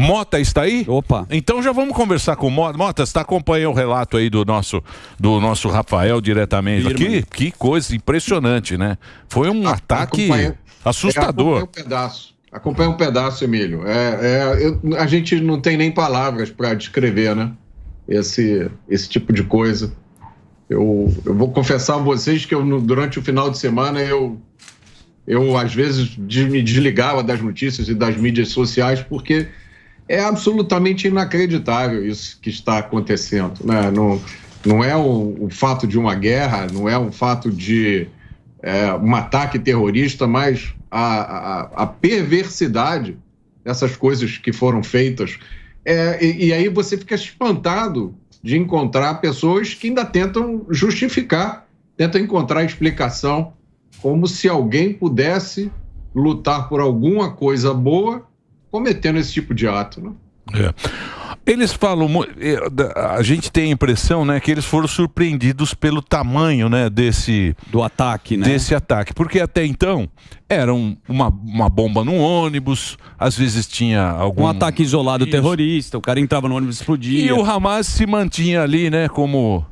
Mota está aí? Opa. Então já vamos conversar com o Mota. Mota, você está acompanhando o relato aí do nosso Rafael diretamente aqui? Que coisa impressionante, né? Foi um ataque assustador. Acompanha um pedaço, Emílio. A gente não tem nem palavras para descrever, né? Esse tipo de coisa. Eu vou confessar a vocês que durante o final de semana eu às vezes me desligava das notícias e das mídias sociais porque é absolutamente inacreditável isso que está acontecendo, né? Não é o fato de uma guerra, não é um fato de um ataque terrorista, mas a perversidade dessas coisas que foram feitas. E aí você fica espantado de encontrar pessoas que ainda tentam justificar, tentam encontrar explicação, como se alguém pudesse lutar por alguma coisa boa cometendo esse tipo de ato, né? Eles falam, a gente tem a impressão, né, que eles foram surpreendidos pelo tamanho, né, do ataque, né? Desse ataque, porque até então era uma bomba num ônibus, às vezes tinha algum ataque isolado terrorista, o cara entrava no ônibus e explodia. E o Hamas se mantinha ali, né, como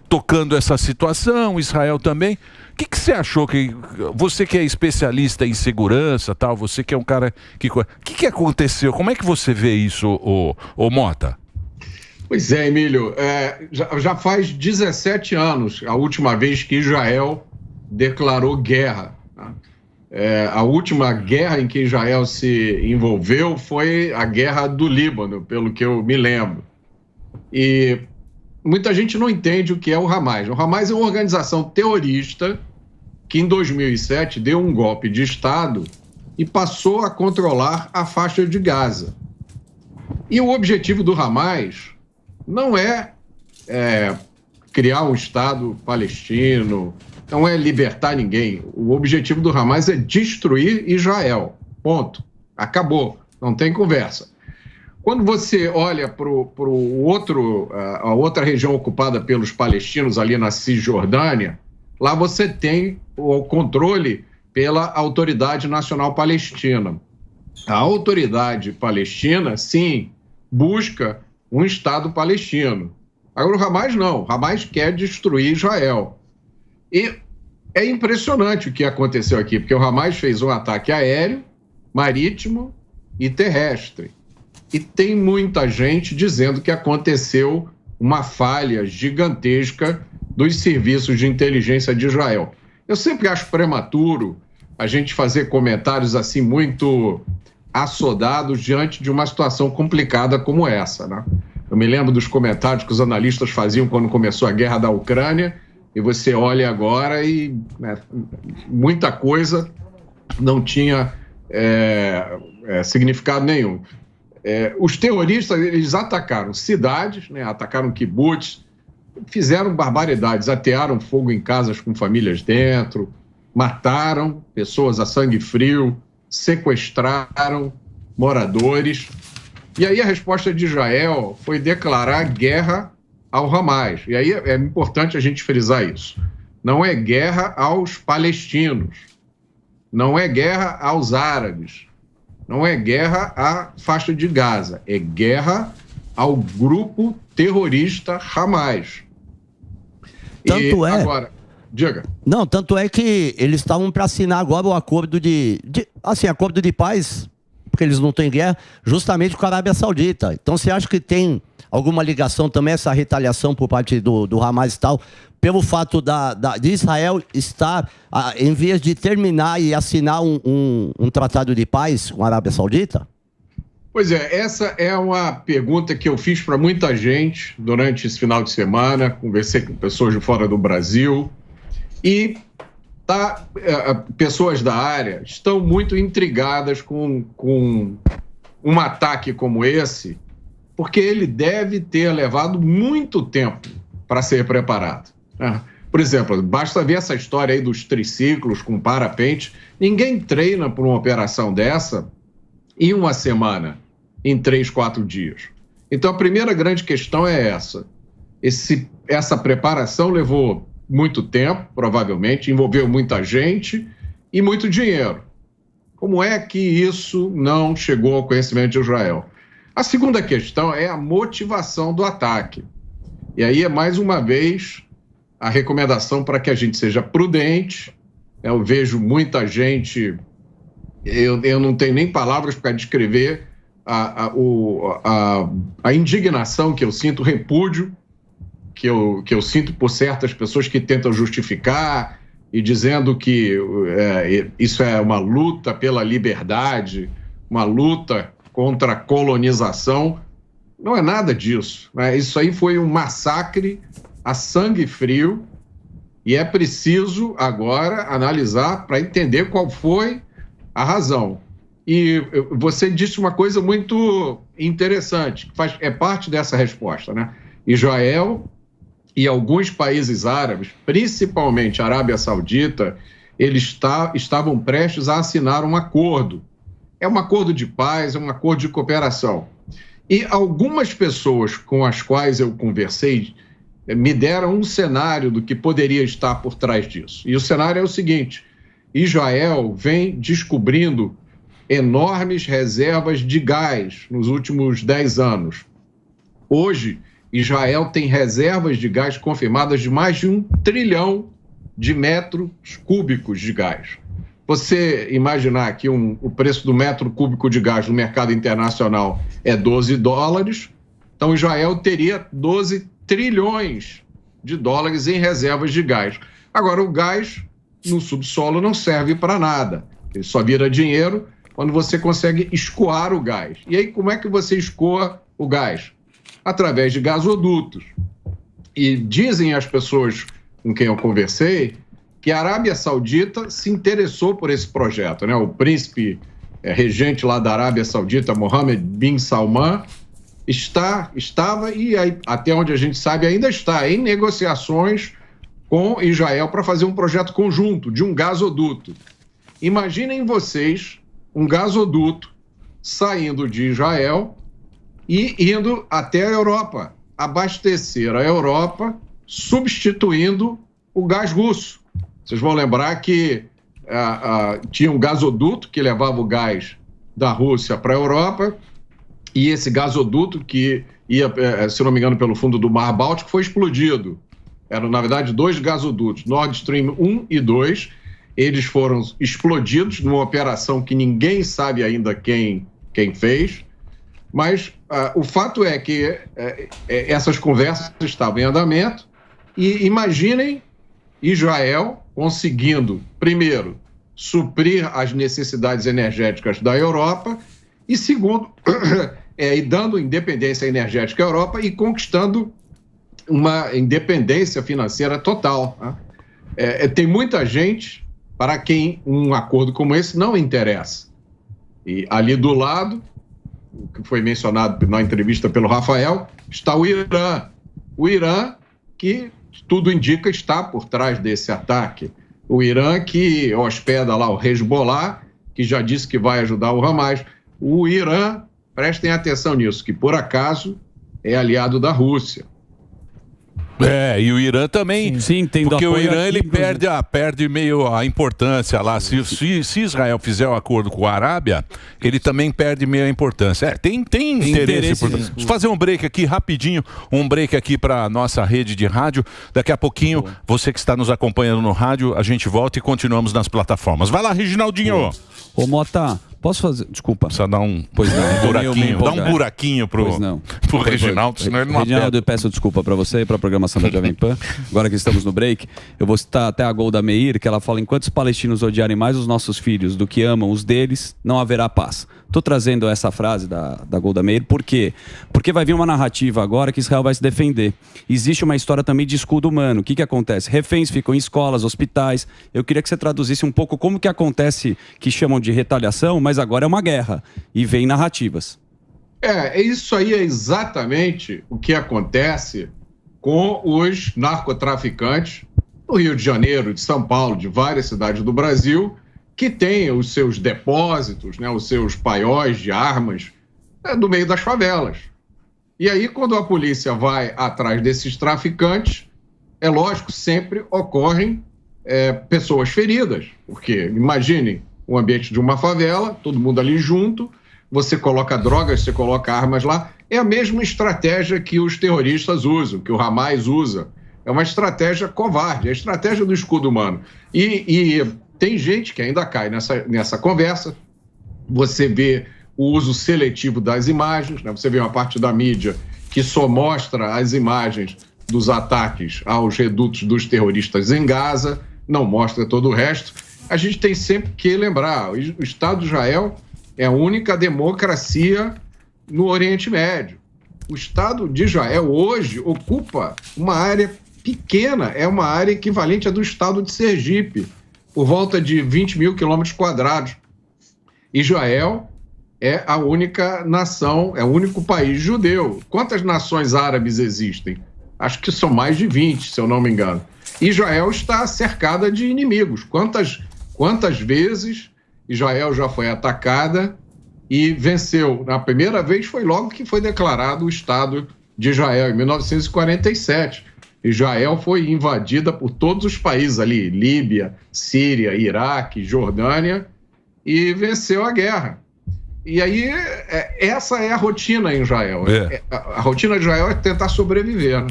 tocando essa situação, Israel também. O que você achou? Você que é especialista em segurança, tal, você que é um cara que... O que aconteceu? Como é que você vê isso, ô Mota? Pois é, Emílio. Já faz 17 anos a última vez que Israel declarou guerra. A última guerra em que Israel se envolveu foi a guerra do Líbano, pelo que eu me lembro. E muita gente não entende o que é o Hamas. O Hamas é uma organização terrorista que em 2007 deu um golpe de Estado e passou a controlar a faixa de Gaza. E o objetivo do Hamas não é criar um Estado palestino, não é libertar ninguém. O objetivo do Hamas é destruir Israel. Ponto. Acabou. Não tem conversa. Quando você olha para a outra região ocupada pelos palestinos, ali na Cisjordânia, lá você tem o controle pela Autoridade Nacional Palestina. A Autoridade Palestina, sim, busca um Estado palestino. Agora o Hamas não. O Hamas quer destruir Israel. E é impressionante o que aconteceu aqui, porque o Hamas fez um ataque aéreo, marítimo e terrestre. E tem muita gente dizendo que aconteceu uma falha gigantesca dos serviços de inteligência de Israel. Eu sempre acho prematuro a gente fazer comentários assim muito assodados diante de uma situação complicada como essa, né? Eu me lembro dos comentários que os analistas faziam quando começou a guerra da Ucrânia, e você olha agora e muita coisa não tinha significado nenhum. Os terroristas, eles atacaram cidades, né, atacaram kibbutz, fizeram barbaridades, atearam fogo em casas com famílias dentro, mataram pessoas a sangue frio, sequestraram moradores. E aí a resposta de Israel foi declarar guerra ao Hamas. E aí é importante a gente frisar isso. Não é guerra aos palestinos, não é guerra aos árabes, não é guerra à faixa de Gaza, é guerra ao grupo terrorista Hamas. Tanto agora, diga. Não, tanto é que eles estavam para assinar agora o acordo acordo de paz, porque eles não têm guerra, justamente com a Arábia Saudita. Então você acha que tem alguma ligação também, essa retaliação por parte do Hamas e tal, pelo fato de Israel estar em vias de terminar e assinar um tratado de paz com a Arábia Saudita? Pois é, essa é uma pergunta que eu fiz para muita gente durante esse final de semana, conversei com pessoas de fora do Brasil e pessoas da área estão muito intrigadas com um ataque como esse, porque ele deve ter levado muito tempo para ser preparado. Por exemplo, basta ver essa história aí dos triciclos com parapente. Ninguém treina por uma operação dessa em uma semana, em 3, 4 dias. Então, a primeira grande questão é essa. Essa preparação levou muito tempo, provavelmente, envolveu muita gente e muito dinheiro. Como é que isso não chegou ao conhecimento de Israel? A segunda questão é a motivação do ataque. E aí é, mais uma vez, a recomendação para que a gente seja prudente. Eu vejo muita gente, eu não tenho nem palavras para descrever a indignação que eu sinto, o repúdio que eu sinto por certas pessoas que tentam justificar e dizendo que isso é uma luta pela liberdade, uma luta contra a colonização. Não é nada disso, né? Isso aí foi um massacre a sangue frio e é preciso agora analisar para entender qual foi a razão. E você disse uma coisa muito interessante, que é parte dessa resposta, né? Israel e alguns países árabes, principalmente a Arábia Saudita, eles estavam prestes a assinar um acordo. É um acordo de paz, é um acordo de cooperação. E algumas pessoas com as quais eu conversei me deram um cenário do que poderia estar por trás disso. E o cenário é o seguinte: Israel vem descobrindo enormes reservas de gás nos últimos 10 anos. Hoje, Israel tem reservas de gás confirmadas de mais de 1 trilhão de metros cúbicos de gás. Você imaginar que o preço do metro cúbico de gás no mercado internacional é $12, então Israel teria 12 trilhões de dólares em reservas de gás. Agora, o gás no subsolo não serve para nada. Ele só vira dinheiro quando você consegue escoar o gás. E aí, como é que você escoa o gás? Através de gasodutos. E dizem as pessoas com quem eu conversei que a Arábia Saudita se interessou por esse projeto, né? O príncipe regente lá da Arábia Saudita, Mohammed bin Salman, estava e aí, até onde a gente sabe ainda está em negociações com Israel para fazer um projeto conjunto de um gasoduto. Imaginem vocês um gasoduto saindo de Israel e indo até a Europa, abastecer a Europa, substituindo o gás russo. Vocês vão lembrar que tinha um gasoduto que levava o gás da Rússia para a Europa, e esse gasoduto que ia, se não me engano, pelo fundo do Mar Báltico, foi explodido. Eram, na verdade, 2 gasodutos, Nord Stream 1 e 2. Eles foram explodidos numa operação que ninguém sabe ainda quem fez. Mas o fato é que essas conversas estavam em andamento, e imaginem Israel conseguindo, primeiro, suprir as necessidades energéticas da Europa e, segundo, e dando independência energética à Europa e conquistando uma independência financeira total. Né? Tem muita gente para quem um acordo como esse não interessa. E ali do lado, o que foi mencionado na entrevista pelo Rafael, está o Irã. O Irã que tudo indica está por trás desse ataque. O Irã que hospeda lá o Hezbollah, que já disse que vai ajudar o Hamas. O Irã, prestem atenção nisso, que por acaso é aliado da Rússia. E o Irã também, sim, tem porque o Irã aqui, ele perde meio a importância lá. Se Israel fizer o acordo com a Arábia, ele também perde meio a importância. Tem interesse. Vamos fazer um break aqui rapidinho, para nossa rede de rádio. Daqui a pouquinho, você que está nos acompanhando no rádio, a gente volta e continuamos nas plataformas. Vai lá, Reginaldinho. Ô Mota, posso fazer... Desculpa. Precisa dar um buraquinho. Dá um buraquinho pro Reginaldo, senão ele não aperta. Reginaldo, eu peço desculpa para você e para a programação da Jovem Pan. Agora que estamos no break, eu vou citar até a Golda Meir, que ela fala: enquanto os palestinos odiarem mais os nossos filhos do que amam os deles, não haverá paz. Estou trazendo essa frase da Golda Meir, por quê? Porque vai vir uma narrativa agora que Israel vai se defender. Existe uma história também de escudo humano. O que acontece? Reféns ficam em escolas, hospitais. Eu queria que você traduzisse um pouco como que acontece, que chamam de retaliação, mas agora é uma guerra e vem narrativas. Isso aí é exatamente o que acontece com os narcotraficantes no Rio de Janeiro, de São Paulo, de várias cidades do Brasil, que têm os seus depósitos, né, os seus paióis de armas no meio das favelas. E aí, quando a polícia vai atrás desses traficantes, é lógico, sempre ocorrem pessoas feridas. Porque, imaginem, um ambiente de uma favela, todo mundo ali junto, você coloca drogas, você coloca armas lá. É a mesma estratégia que os terroristas usam, que o Hamas usa. É uma estratégia covarde, é a estratégia do escudo humano. E tem gente que ainda cai nessa conversa. Você vê o uso seletivo das imagens, né? Você vê uma parte da mídia que só mostra as imagens dos ataques aos redutos dos terroristas em Gaza, não mostra todo o resto. A gente tem sempre que lembrar, o Estado de Israel é a única democracia no Oriente Médio. O Estado de Israel hoje ocupa uma área pequena, é uma área equivalente à do Estado de Sergipe, por volta de 20 mil quilômetros quadrados. Israel é a única nação, é o único país judeu. Quantas nações árabes existem? Acho que são mais de 20, se eu não me engano. Israel está cercada de inimigos. Quantas vezes Israel já foi atacada e venceu? Na primeira vez foi logo que foi declarado o Estado de Israel, em 1947. Israel foi invadida por todos os países ali, Líbia, Síria, Iraque, Jordânia, e venceu a guerra. E aí, essa é a rotina em Israel. A rotina de Israel é tentar sobreviver, né?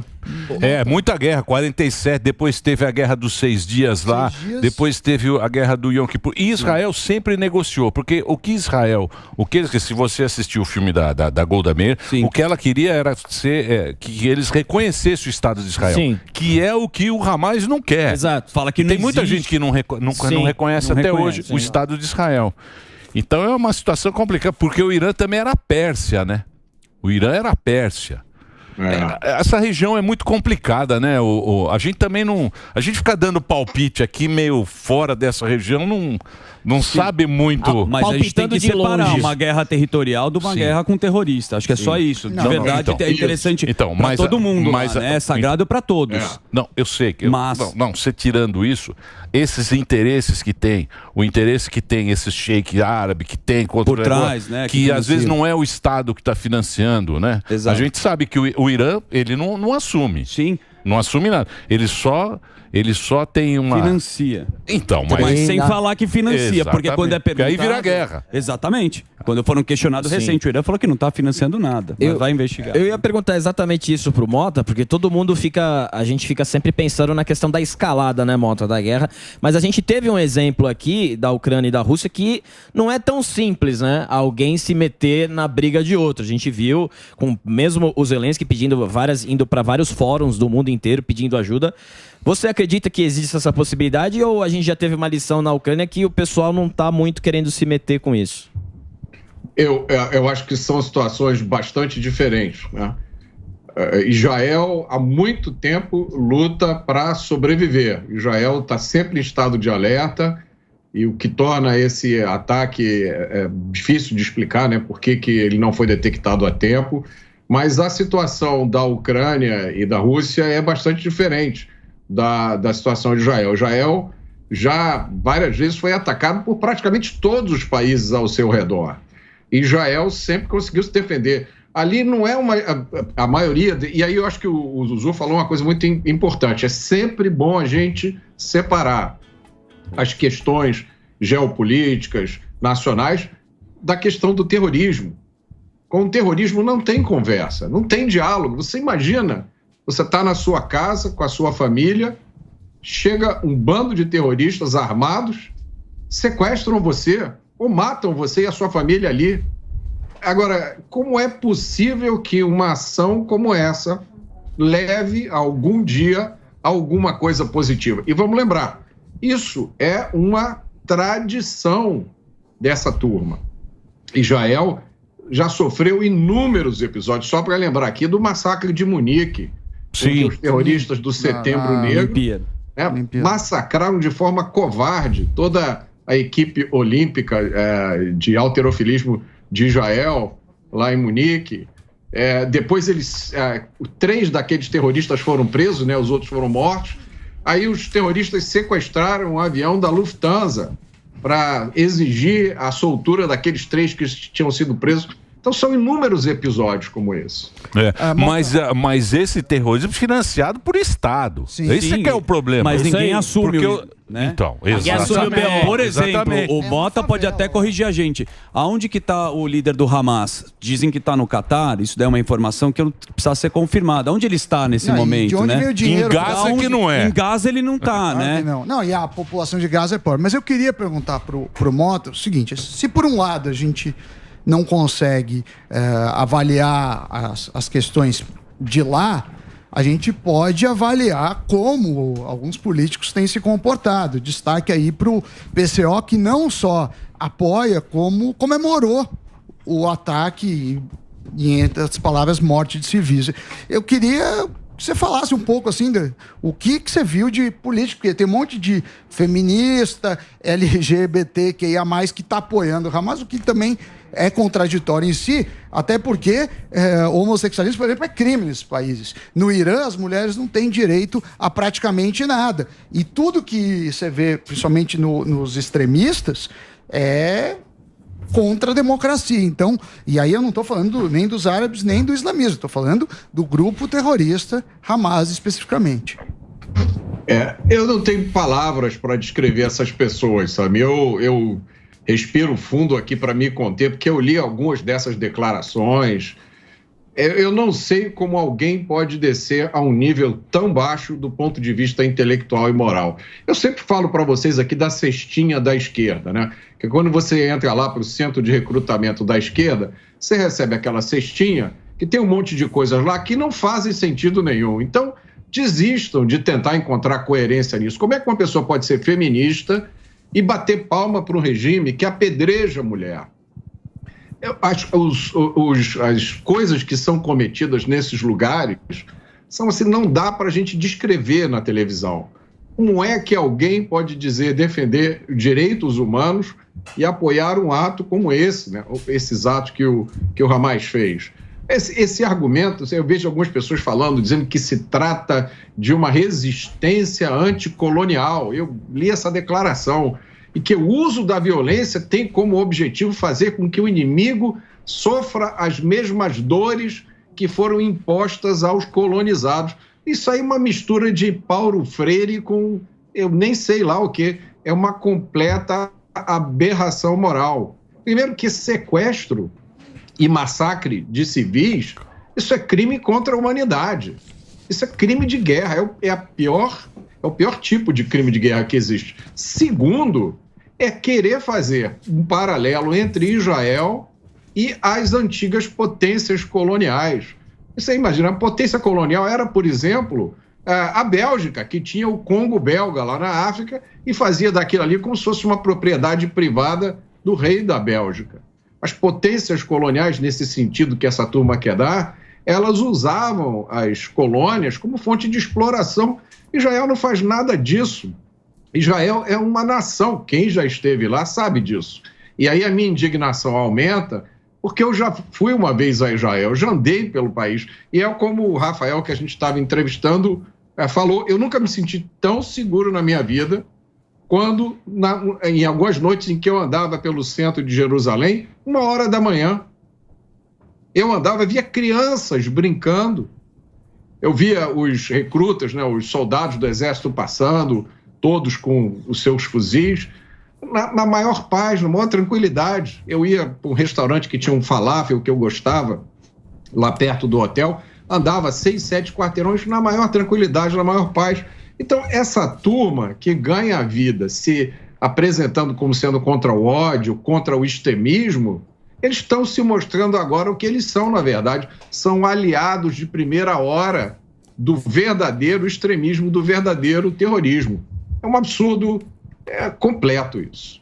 Muita guerra, 47, depois teve a guerra dos 6 dias lá, depois teve a guerra do Yom Kippur. E Israel sempre negociou, porque o que Israel, se você assistiu o filme da Golda Meir, o que ela queria era que eles reconhecessem o Estado de Israel, que é o que o Hamas não quer. Exato. Fala que não Tem muita gente que não reconhece até hoje o Estado de Israel. Então é uma situação complicada, porque o Irã também era Pérsia, né? O Irã era a Pérsia. Essa região é muito complicada, né? A gente também não... A gente fica dando palpite aqui meio fora dessa região, não sabe muito... Mas a gente tem que separar uma guerra territorial de uma guerra com terrorista. Acho que é só isso. De verdade, é interessante para todo mundo, né? É sagrado para todos. Não, eu sei. Que você tirando isso, esses interesses que tem, o interesse que tem esse sheik árabe, que tem... Por trás, né? Que às vezes não é o Estado que está financiando, né? Exato. A gente sabe que o Irã, ele não assume. Sim. Não assume nada. Ele só tem uma... Financia. Então, mas sem falar que financia, Exatamente. porque quando é perguntado... Porque aí vira guerra. Exatamente. Quando foram questionados recente, o Irã falou que não está financiando nada, mas vai investigar. Eu ia perguntar exatamente isso pro Mota, porque todo mundo a gente fica sempre pensando na questão da escalada, né, Mota, da guerra, mas a gente teve um exemplo aqui da Ucrânia e da Rússia que não é tão simples, né, alguém se meter na briga de outro. A gente viu, com mesmo o Zelensky indo para vários fóruns do mundo inteiro pedindo ajuda. Você acredita que existe essa possibilidade ou a gente já teve uma lição na Ucrânia que o pessoal não está muito querendo se meter com isso? Eu acho que são situações bastante diferentes, né? Israel, há muito tempo, luta para sobreviver. Israel está sempre em estado de alerta e o que torna esse ataque difícil de explicar, né? Por que ele não foi detectado a tempo. Mas a situação da Ucrânia e da Rússia é bastante diferente da situação de Israel. Israel já várias vezes foi atacado por praticamente todos os países ao seu redor. Israel sempre conseguiu se defender. Ali não é a maioria... E aí eu acho que o Zuzu falou uma coisa muito importante. É sempre bom a gente separar as questões geopolíticas, nacionais, da questão do terrorismo. Com o terrorismo não tem conversa, não tem diálogo. Você imagina, você está na sua casa, com a sua família, chega um bando de terroristas armados, sequestram você ou matam você e a sua família ali. Agora, como é possível que uma ação como essa leve algum dia a alguma coisa positiva? E vamos lembrar, isso é uma tradição dessa turma. Israel já sofreu inúmeros episódios, só para lembrar aqui do massacre de Munique, em que os terroristas do Setembro Negro massacraram de forma covarde toda a equipe olímpica de halterofilismo de Israel, lá em Munique. Depois 3 daqueles terroristas foram presos, né, os outros foram mortos. Aí os terroristas sequestraram um avião da Lufthansa para exigir a soltura daqueles 3 que tinham sido presos. Então são inúmeros episódios como esse. Mas esse terrorismo financiado por Estado. Esse que é o problema. Mas ninguém assume. né? Então, exatamente. Por exemplo, Exatamente. o Mota pode até corrigir a gente. Aonde que está o líder do Hamas? Dizem que está no Catar, isso daí é uma informação que precisa ser confirmada. Onde ele está nesse momento, de onde né? veio o dinheiro? Em Gaza que não é. Em Gaza ele não está, né? Não, e a população de Gaza é pobre. Mas eu queria perguntar pro Mota o seguinte, se por um lado a gente não consegue avaliar as questões de lá, a gente pode avaliar como alguns políticos têm se comportado. Destaque aí para o PCO, que não só apoia, como comemorou o ataque e, entre as palavras, morte de civis. Eu queria que você falasse um pouco assim, o que você viu de político, porque tem um monte de feminista, LGBTQIA+, que está apoiando o Hamas, o que também é contraditório em si, até porque homossexualismo, por exemplo, é crime nesses países. No Irã, as mulheres não têm direito a praticamente nada. E tudo que você vê, principalmente nos extremistas, é contra a democracia. Então, e aí eu não estou falando nem dos árabes, nem do islamismo, estou falando do grupo terrorista Hamas especificamente. Eu não tenho palavras para descrever essas pessoas, sabe? Eu respiro fundo aqui para me conter, porque eu li algumas dessas declarações. Eu não sei como alguém pode descer a um nível tão baixo do ponto de vista intelectual e moral. Eu sempre falo para vocês aqui da cestinha da esquerda, né? Que quando você entra lá para o centro de recrutamento da esquerda, você recebe aquela cestinha que tem um monte de coisas lá que não fazem sentido nenhum. Então, desistam de tentar encontrar coerência nisso. Como é que uma pessoa pode ser feminista e bater palma para um regime que apedreja a mulher? As coisas que são cometidas nesses lugares são assim, não dá para a gente descrever na televisão. Como é que alguém pode defender direitos humanos e apoiar um ato como esse, né? Esses atos que o Hamas fez? Esse argumento, eu vejo algumas pessoas falando, dizendo que se trata de uma resistência anticolonial. Eu li essa declaração. E que o uso da violência tem como objetivo fazer com que o inimigo sofra as mesmas dores que foram impostas aos colonizados. Isso aí é uma mistura de Paulo Freire com, eu nem sei lá o que, é uma completa aberração moral. Primeiro que sequestro e massacre de civis, isso é crime contra a humanidade. Isso é crime de guerra, é o pior tipo de crime de guerra que existe. Segundo, é querer fazer um paralelo entre Israel e as antigas potências coloniais. Você imagina, a potência colonial era, por exemplo, a Bélgica, que tinha o Congo belga lá na África e fazia daquilo ali como se fosse uma propriedade privada do rei da Bélgica. As potências coloniais, nesse sentido que essa turma quer dar, elas usavam as colônias como fonte de exploração. Israel não faz nada disso. Israel é uma nação, quem já esteve lá sabe disso. E aí a minha indignação aumenta, porque eu já fui uma vez a Israel, já andei pelo país, e é como o Rafael, que a gente estava entrevistando, falou, eu nunca me senti tão seguro na minha vida quando, em algumas noites em que eu andava pelo centro de Jerusalém, 1h da manhã, eu andava, via crianças brincando, eu via os recrutas, né, os soldados do exército passando, todos com os seus fuzis, na maior paz, na maior tranquilidade. Eu ia para um restaurante que tinha um falafel que eu gostava, lá perto do hotel, andava 6, 7 quarteirões na maior tranquilidade, na maior paz. Então, essa turma que ganha a vida se apresentando como sendo contra o ódio, contra o extremismo, eles estão se mostrando agora o que eles são, na verdade. São aliados de primeira hora do verdadeiro extremismo, do verdadeiro terrorismo. É um absurdo completo isso.